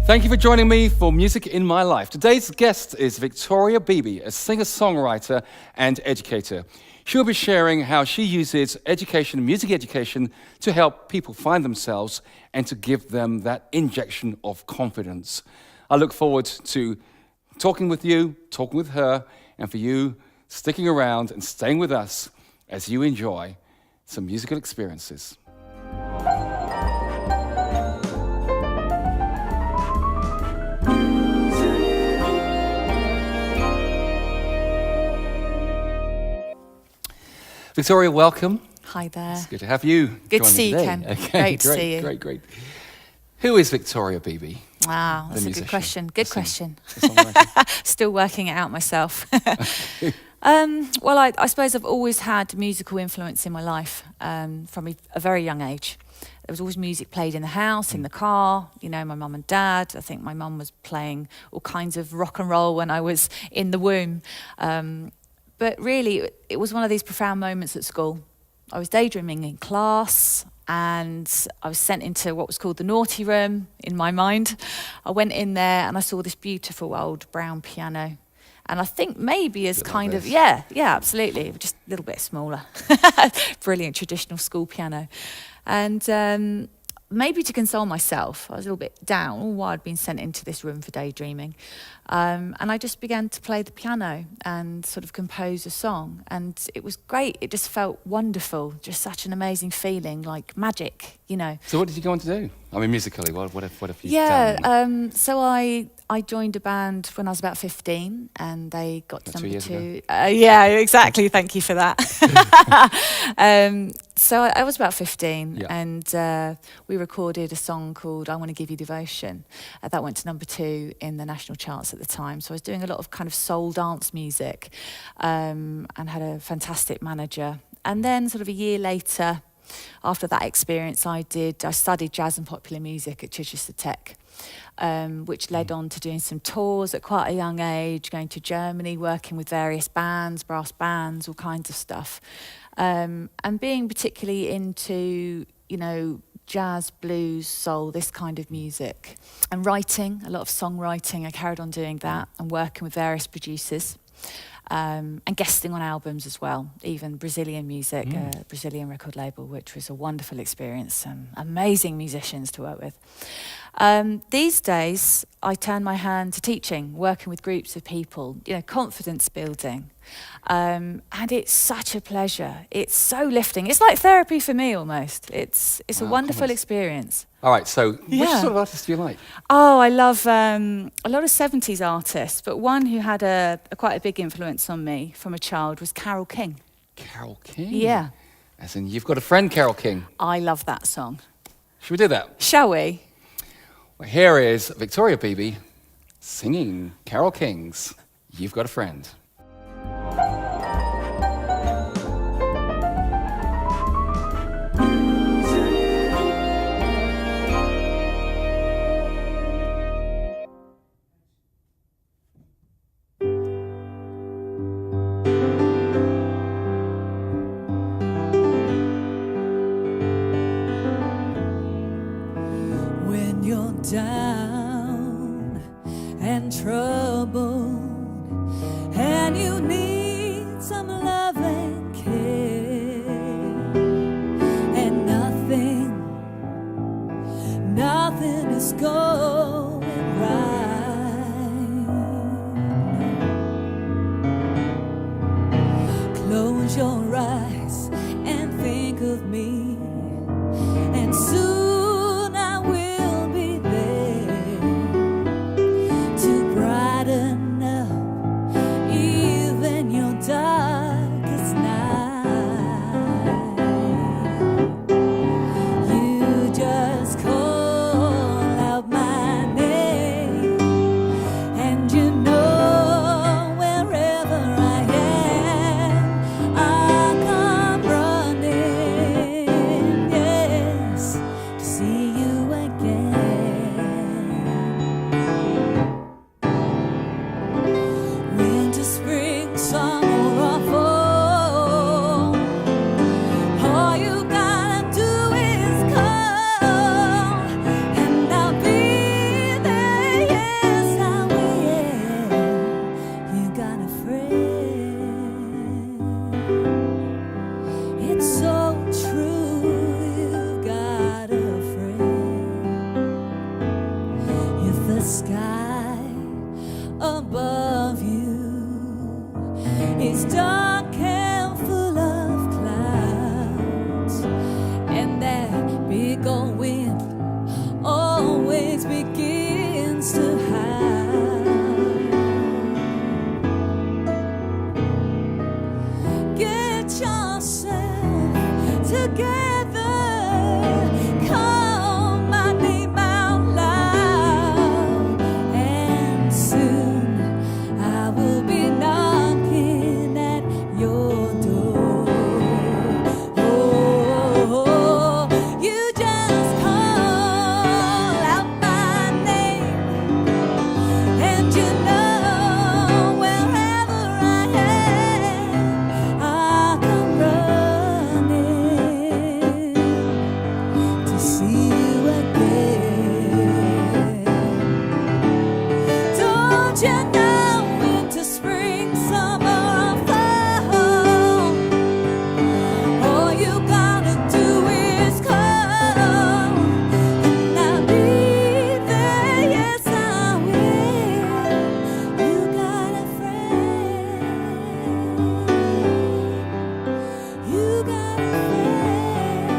Thank you for joining me for Music in My Life. Today's guest is Victorie Beebee, a singer-songwriter and educator. She'll be sharing how she uses education, music education, to help people find themselves and to give them that injection of confidence. I look forward to talking with you, talking with her, and for you sticking around and staying with us as you enjoy some musical experiences. Victoria, welcome. Hi there. It's good to have you. Good to see you, Ken. Okay, great to see you. Great. Who is Victorie Beebee? Wow, that's a good question. Good question. Still working it out myself. Well, I suppose I've always had musical influence in my life from a very young age. There was always music played in the house, in the car, you know, my mum and dad. I think my mum was playing all kinds of rock and roll when I was in the womb. But really, it was one of these profound moments at school. I was daydreaming in class and I was sent into what was called the naughty room in my mind. I went in there and I saw this beautiful old brown piano. And I think maybe as kind of, yeah, absolutely, just a little bit smaller. Brilliant traditional school piano. And maybe to console myself, I was a little bit down why I'd been sent into this room for daydreaming. And I just began to play the piano and sort of compose a song. And it was great. It just felt wonderful. Just such an amazing feeling, like magic, you know. So what did you go on to do? I mean, musically, what have you done? So I joined a band when I was about 15 and they got to number 2. Yeah, exactly. Thank you for that. So I was about 15 and we recorded a song called I Want to Give You Devotion. That went to number 2 in the national charts at the time. So I was doing a lot of kind of soul dance music and had a fantastic manager. And then sort of a year later, after that experience, I studied jazz and popular music at Chichester Tech, which led on to doing some tours at quite a young age, going to Germany, working with various bands, brass bands, all kinds of stuff. And being particularly into, you know, jazz, blues, soul, this kind of music. And writing, a lot of songwriting. I carried on doing that and working with various producers. And guesting on albums as well, even Brazilian music, Brazilian record label, which was a wonderful experience, amazing musicians to work with. These days, I turn my hand to teaching, working with groups of people, you know, confidence building. And it's such a pleasure. It's so lifting. It's like therapy for me almost. It's a wonderful experience. All right, so which sort of artists do you like? Oh, I love a lot of 70s artists, but one who had quite a big influence on me from a child was Carole King. Carole King? Yeah. As in, you've got a friend, Carole King. I love that song. Should we do that? Shall we? Well, here is Victorie Beebee singing Carole King's You've Got a Friend. Down and troubled, and you need some love and care, and nothing is going right. Close your eyes and think of me, and soon I will be there to brighten up even your darkest night. You just call out my name, and you know wherever I am, I'll come running. Yeah. get yourself together. Call my name out loud, and soon I will be knocking at your door. Oh, you just call out my name, and you know wherever I am, I'll come running to see you again. Don't you know winter, spring, summer, or fall? All you gotta do is call, and I'll be there. Yes, I will. You got a friend. You got a friend.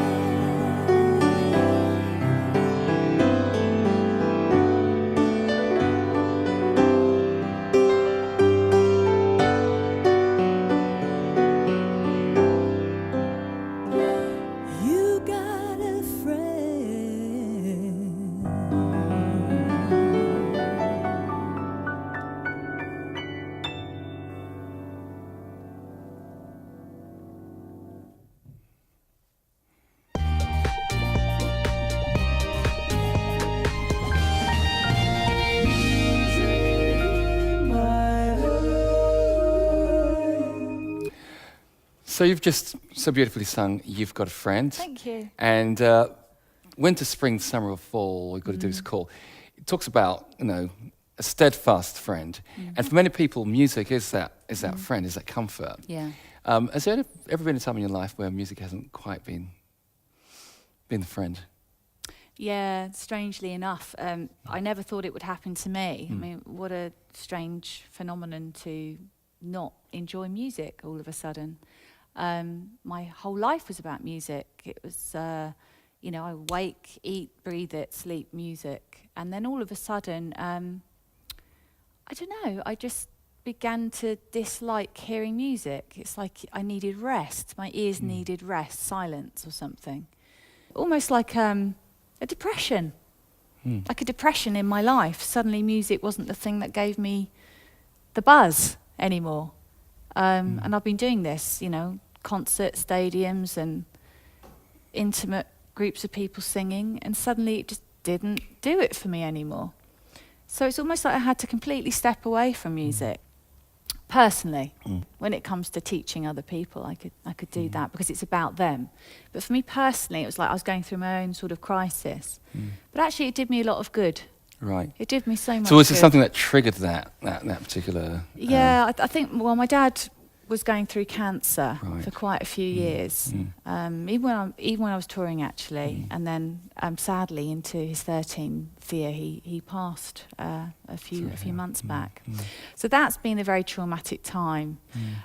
You got a friend. So you've just so beautifully sung "You've Got a Friend." Thank you. And winter, spring, summer, or fall, all you've got to do is call. It talks about, you know, a steadfast friend. And for many people, music is that friend, is that comfort. Yeah. Has there ever been a time in your life where music hasn't quite been the friend? Yeah, strangely enough. I never thought it would happen to me. I mean, what a strange phenomenon to not enjoy music all of a sudden. My whole life was about music. It was, you know, I wake, eat, breathe it, sleep, music. And then all of a sudden, I don't know, I just began to dislike hearing music. It's like I needed rest. My ears needed rest, silence or something. Almost like a depression. Like a depression in my life. Suddenly music wasn't the thing that gave me the buzz anymore. And I've been doing this, you know, concert stadiums and intimate groups of people singing, and suddenly it just didn't do it for me anymore. So it's almost like I had to completely step away from music. Personally, when it comes to teaching other people, I could do that because it's about them. But for me personally, it was like I was going through my own sort of crisis. But actually, it did me a lot of good. Right. It did me so much So was it good. something that triggered that particular... Yeah, I think, well, my dad was going through cancer Right. for quite a few years, even when I was touring, actually. And then, sadly, into his 13th year, he passed a few months back. So that's been a very traumatic time.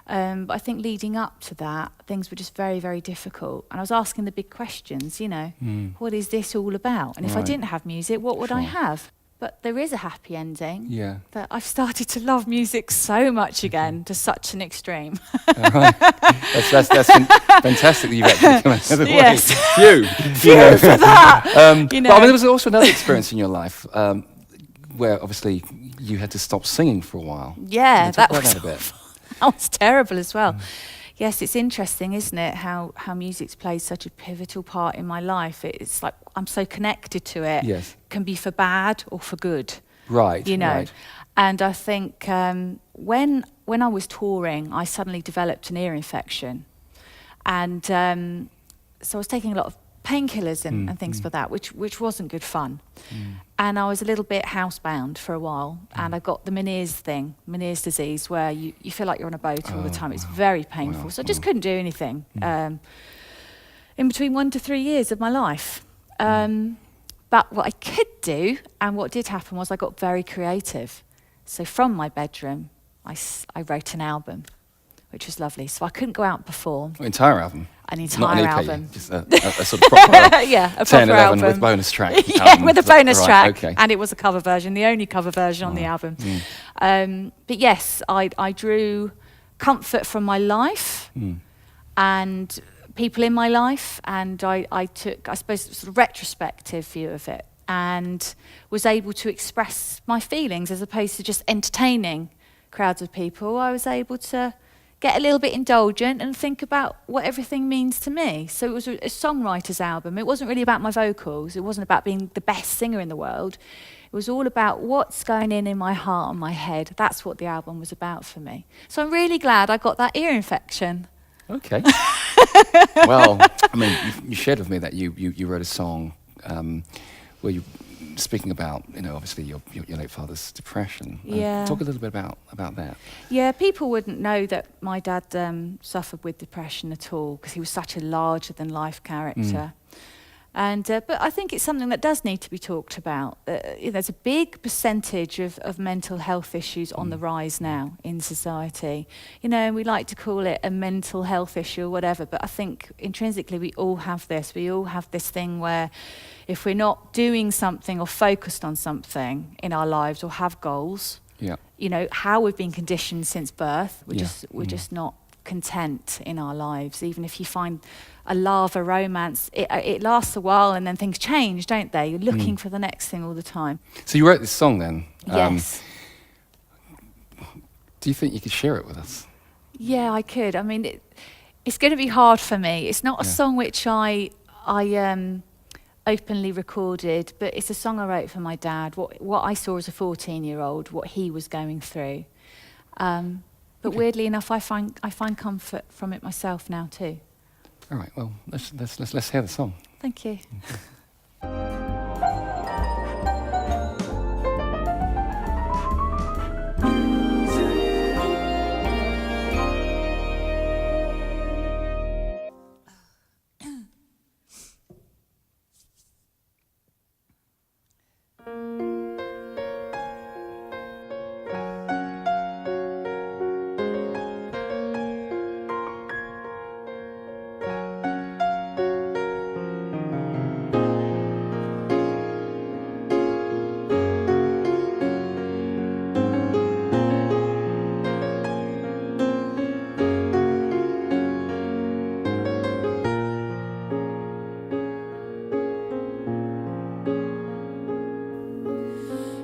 But I think leading up to that, things were just very, very difficult. And I was asking the big questions, you know, what is this all about? And if I Right. didn't have music, what would I Sure. have? But there is a happy ending. Yeah. That I've started to love music so much again, to such an extreme. Right. That's fantastic that you've actually come out of the Yes. way. Phew. Phew for that. You But I mean, know. there was also another experience in your life where obviously you had to stop singing for a while. Yeah, Talk that about was, that a bit. that was terrible as well. Yes, it's interesting, isn't it, how music's played such a pivotal part in my life. It's like I'm so connected to it. Yes. Can be for bad or for good. Right. You know. Right. And I think when I was touring, I suddenly developed an ear infection. And so I was taking a lot of painkillers and things for that, which wasn't good fun. And I was a little bit housebound for a while, and I got the Meniere's disease, where you feel like you're on a boat all the time. It's very painful. Wow. So I just couldn't do anything in between 1 to 3 years of my life. But what I could do, and what did happen, was I got very creative. So from my bedroom, I wrote an album, which was lovely. So I couldn't go out and perform. An entire album. An Not entire an EP, album. Just a sort of proper Yeah, a 10, proper 11 album. with bonus track. Yeah, album. with a bonus Right, track. okay. And it was a cover version, the only cover version on the album. But yes, I drew comfort from my life and people in my life, and I took, I suppose, sort of retrospective view of it, and was able to express my feelings as opposed to just entertaining crowds of people. I was able to get a little bit indulgent and think about what everything means to me. So it was a songwriter's album. It wasn't really about my vocals. It wasn't about being the best singer in the world. It was all about what's going in my heart and my head. That's what the album was about for me. So I'm really glad I got that ear infection. Okay. Well, I mean, you shared with me that you wrote a song where you speaking about, obviously your late father's depression. Yeah. Talk a little bit about that. Yeah, people wouldn't know that my dad suffered with depression at all because he was such a larger-than-life character. And but I think it's something that does need to be talked about. There's a big percentage of mental health issues on the rise now in society. We like to call it a mental health issue or whatever, but I think intrinsically we all have this. We all have this thing where if we're not doing something or focused on something in our lives or have goals, how we've been conditioned since birth, we're just not content in our lives. Even if you find a love, a romance, it lasts a while and then things change, don't they? You're looking for the next thing all the time. So you wrote this song then? Yes. Do you think you could share it with us? Yeah, I could. I mean, it's going to be hard for me. It's not a song which I openly recorded, but it's a song I wrote for my dad, what I saw as a 14-year-old, what he was going through. But weirdly enough, I find comfort from it myself now too. All right. Well, let's hear the song. Thank you.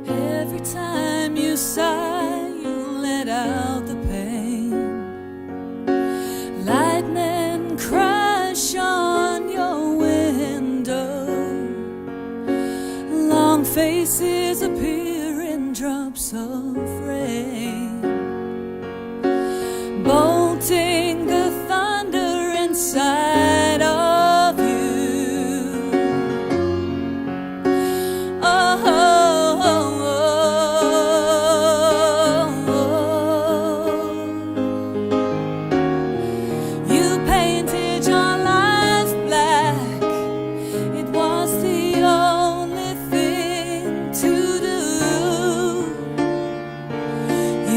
Every time you sigh, you let out the pain. Lightning crash on your window. Long faces appear in drops of rain, bolting the thunder inside of you.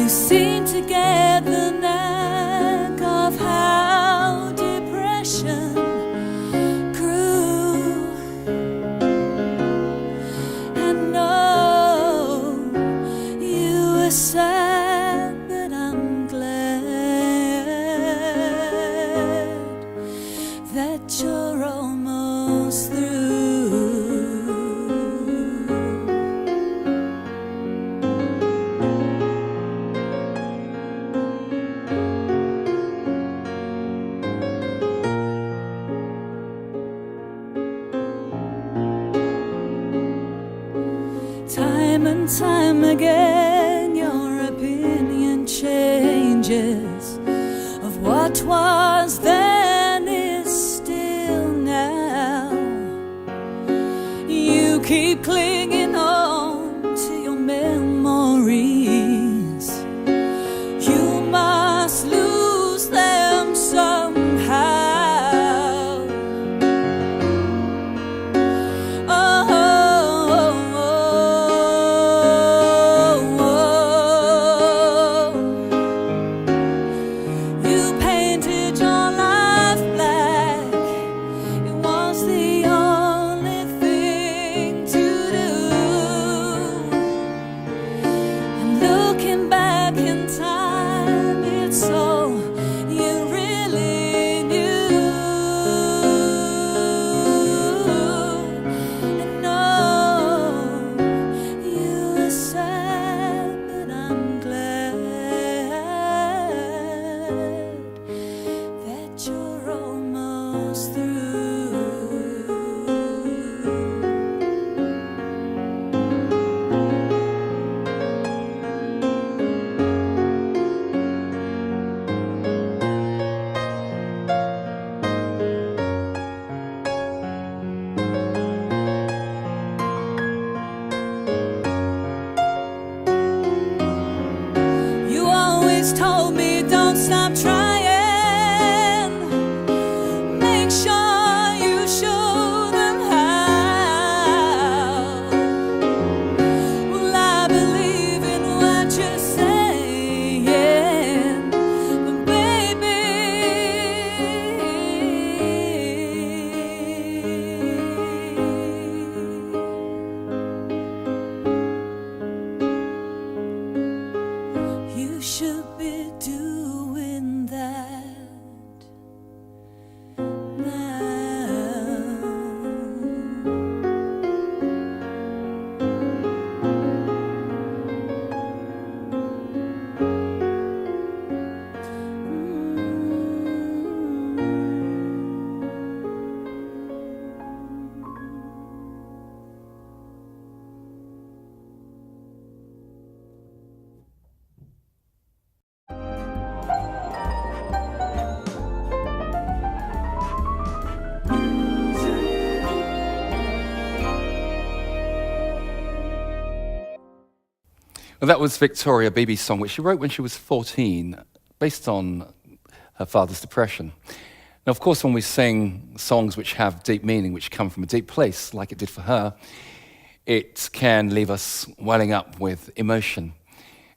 Seem to get the knack of how depression grew. And no, you were sad, but I'm glad that you're almost through. Time and time again, your opinion changes. Of what was then is still now. You keep clinging on to your memories. You must lose them somehow. You painted your life comes through. You always told me don't stop trying. Make sure you show them how. Well, I believe in what you're saying, but baby, you should be doing that now. Well, that was Victorie Beebee's song, which she wrote when she was 14, based on her father's depression. Now, of course, when we sing songs which have deep meaning, which come from a deep place, like it did for her, it can leave us welling up with emotion.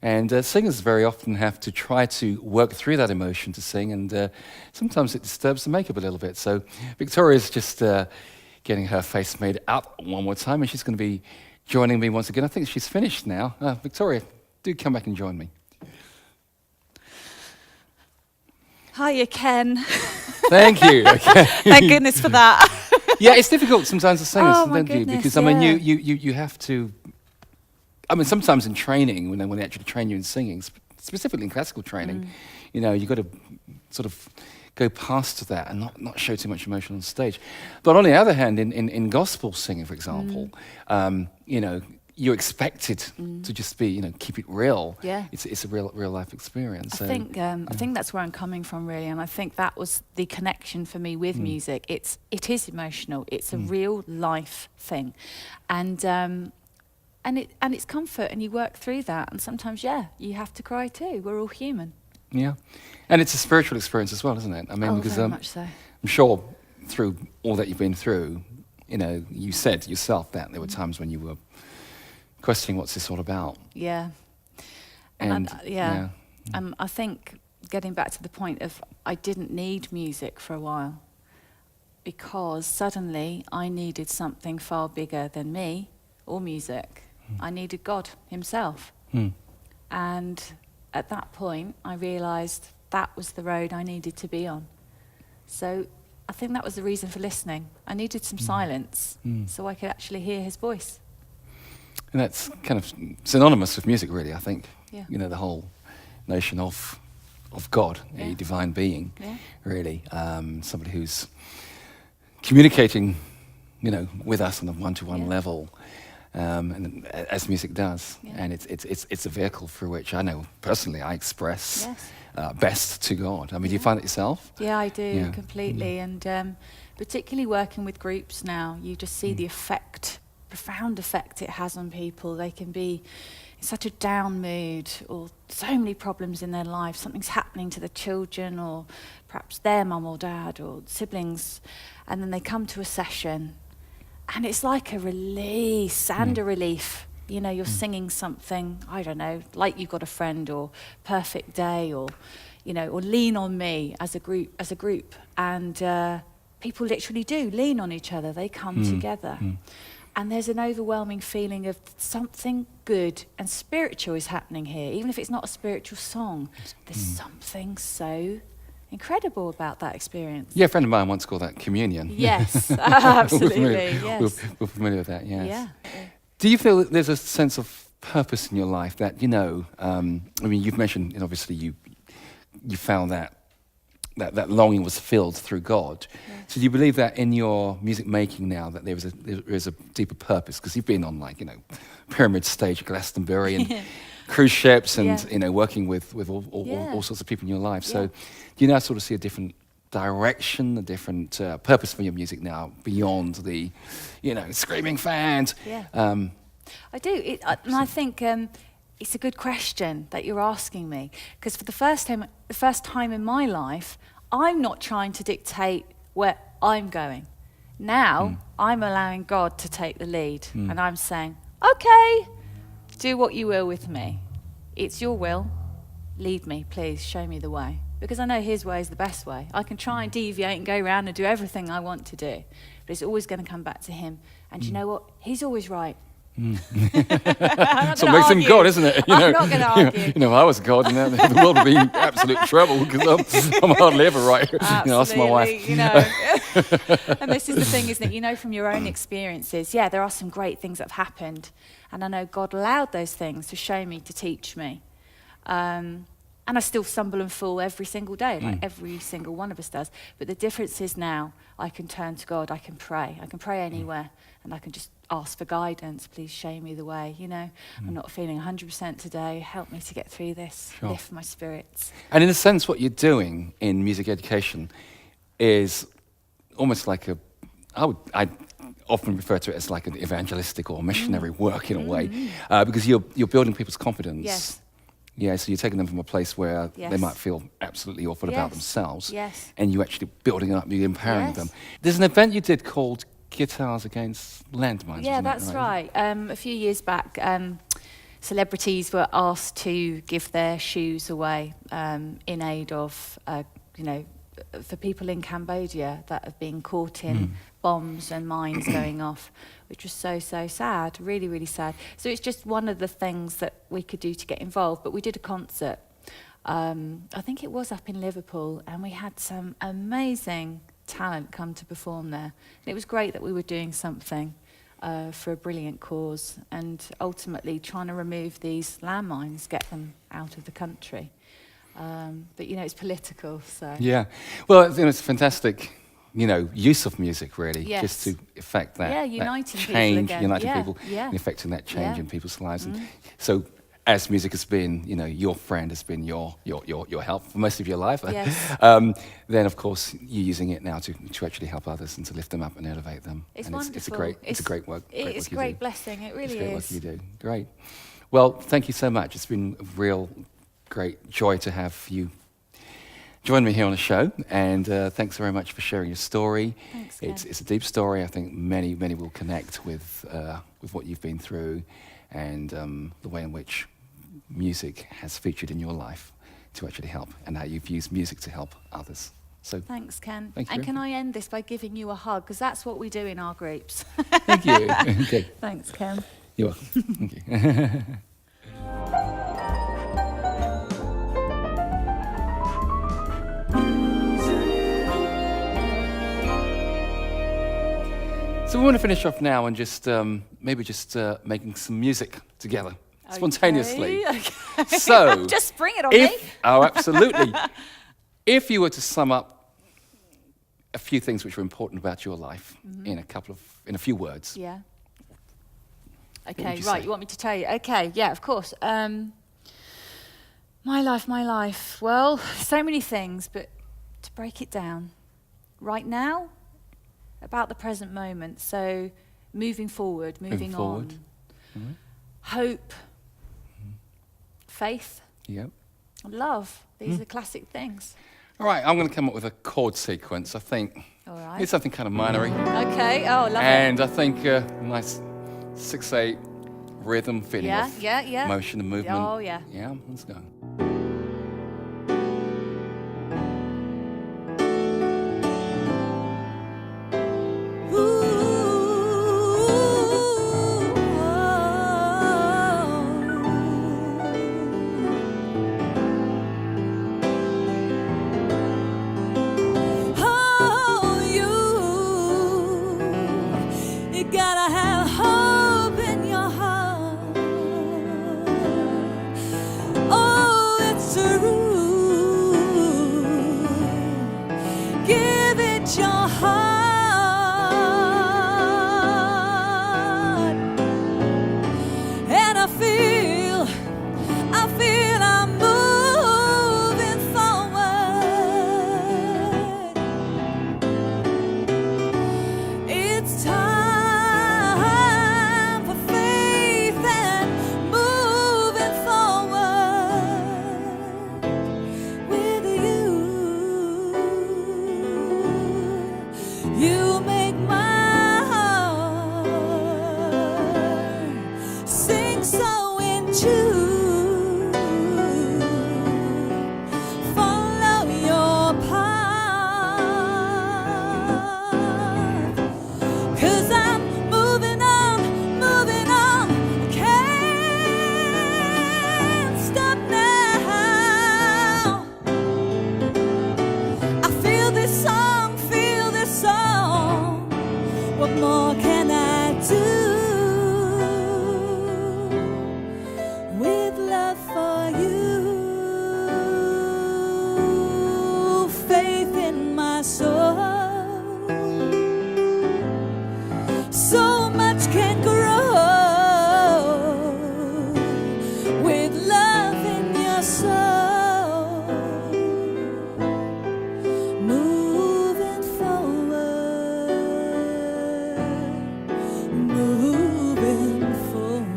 And singers very often have to try to work through that emotion to sing, and sometimes it disturbs the makeup a little bit. So Victoria's just getting her face made up one more time, and she's going to be joining me once again. I think she's finished now. Victoria, do come back and join me. Hiya, Ken. Thank you. Okay. Thank goodness for that. Yeah, it's difficult sometimes to sing, Oh, my don't you? goodness, Because I mean, yeah. you have to. I mean, sometimes in training, when they actually train you in singing, specifically in classical training, you know, you've got to sort of go past that and not show too much emotion on stage. But on the other hand, in gospel singing, for example, you know, you're expected to just be, you know, keep it real. Yeah. It's a real life experience. I think that's where I'm coming from, really, and I think that was the connection for me with music. It is emotional. It's a real life thing, and it's comfort, and you work through that. And sometimes, you have to cry too. We're all human. Yeah, and it's a spiritual experience as well, isn't it? I mean, because very much so. I'm sure through all that you've been through, you know, you said yourself that there were times when you were questioning what's this all about. Yeah. And I think getting back to the point of I didn't need music for a while because suddenly I needed something far bigger than me or music. I needed God himself. And at that point, I realised that was the road I needed to be on. So I think that was the reason for listening. I needed some silence so I could actually hear his voice. And that's kind of synonymous with music, really, I think. Yeah. You know, the whole notion of God, a divine being, really. Somebody who's communicating, you know, with us on a one-to-one level. And as music does, and it's a vehicle through which I know personally I express best to God. I mean, do you find it yourself? Yeah, I do completely, and particularly working with groups now, you just see the effect, profound effect it has on people. They can be in such a down mood, or so many problems in their life. Something's happening to the children, or perhaps their mum or dad or siblings, and then they come to a session. And it's like a release and a relief. You know, you're singing something, I don't know, like You've Got a Friend or Perfect Day or, you know, or Lean on Me as a group. And people literally do lean on each other. They come together. And there's an overwhelming feeling of something good and spiritual is happening here. Even if it's not a spiritual song, there's something so incredible about that experience. Yeah, a friend of mine once called that communion. Yes, absolutely, yes. We're familiar with that, yes. Yeah. Do you feel that there's a sense of purpose in your life that, you know, I mean, you've mentioned, and obviously you found that that longing was filled through God. So do you believe that in your music making now that there is a deeper purpose? Because you've been on pyramid stage at Glastonbury and cruise ships and working with all sorts of people in your life. So do you now sort of see a different direction, a different purpose for your music now beyond the screaming fans? I do, and I think it's a good question that you're asking me, because for the first time in my life, I'm not trying to dictate where I'm going. Now I'm allowing God to take the lead, and I'm saying, okay, do what you will with me. It's your will. Lead me, please. Show me the way. Because I know his way is the best way. I can try and deviate and go around and do everything I want to do, but it's always going to come back to him. And you know what? He's always right. So it makes him God, isn't it? I'm not going to argue. If I was God, and the world would be in absolute trouble because I'm hardly ever right. Ask my wife. And this is the thing, isn't it? From your own experiences, there are some great things that have happened, and I know God allowed those things to show me, to teach me. And I still stumble and fall every single day, like every single one of us does. But the difference is now I can turn to God, I can pray anywhere, and I can just ask for guidance. Please show me the way, I'm not feeling 100% today. Help me to get through this, lift my spirits. And in a sense, what you're doing in music education is almost like I often refer to it as like an evangelistic or missionary work in a way, because you're building people's confidence. Yes. Yeah, so you're taking them from a place where they might feel absolutely awful about themselves, and you're actually building them up, you're empowering them. There's an event you did called Guitars Against Landmines. Yeah, that's right. A few years back, celebrities were asked to give their shoes away in aid of, for people in Cambodia that have been caught in bombs and mines going off, which was so sad, really, really sad. So it's just one of the things that we could do to get involved. But we did a concert, I think it was up in Liverpool, and we had some amazing talent come to perform there. And it was great that we were doing something for a brilliant cause, and ultimately trying to remove these landmines, get them out of the country. But it's political, so. Yeah, well, it's fantastic, use of music, really, just to effect that, uniting that change, people again. uniting people, and effecting that change in people's lives. And so, as music has been, your friend has been your help for most of your life, then of course you're using it now to actually help others and to lift them up and elevate them. It's and wonderful. It's a great work. It's a great blessing. It really is. Great work you do. Great. Well, thank you so much. It's been a real great joy to have you join me here on the show, and thanks very much for sharing your story. Thanks, Ken. It's a deep story. I think many will connect with what you've been through, and the way in which music has featured in your life to actually help, and how you've used music to help others. So thanks, Ken. Thank you. And can I end this by giving you a hug, because that's what we do in our groups. Thank you. Okay. Thanks, Ken. You're welcome. Thank you. So we want to finish off now and just maybe making some music together, spontaneously. Okay. So just spring it on me. Oh, absolutely. If you were to sum up a few things which were important about your life in a few words. Yeah. Okay, right. You want me to tell you? Okay, yeah, of course. My life. Well, so many things, but to break it down, right now, about the present moment. So moving forward, moving on. Mm-hmm. Hope, faith, love. These are classic things. All right, I'm going to come up with a chord sequence. I think it's something kind of minory. Okay, love it. And I think a nice 6/8 rhythm feeling of motion and movement. Oh, yeah. Yeah, let's go. Oh, You make my heart sing so in tune. Follow your path, 'cause I'm moving on, moving on. Can't stop now. I feel this song, feel this song. What more can I do with love for you? Faith in my soul. So much can grow with love in your soul. Moving forward, moving forward,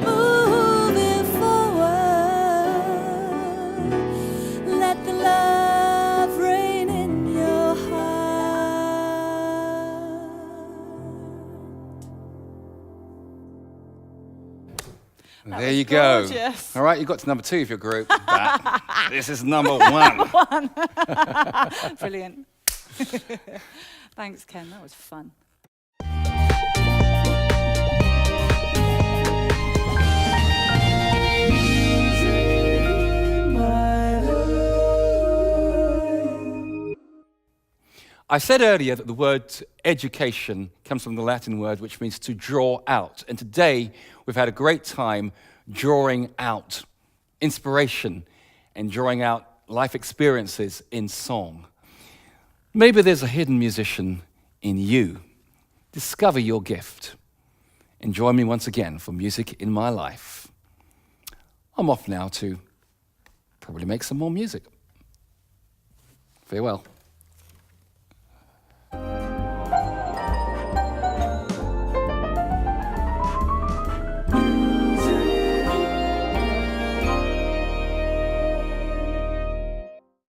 moving forward. Let the love reign in your heart. There you go. gorgeous. All right, you got to number 2 of your group. This is number 1. Brilliant. Thanks, Ken. That was fun. I said earlier that the word education comes from the Latin word which means to draw out. And today we've had a great time drawing out inspiration and drawing out life experiences in song. Maybe there's a hidden musician in you. Discover your gift. And join me once again for Music in My Life. I'm off now to probably make some more music. Farewell.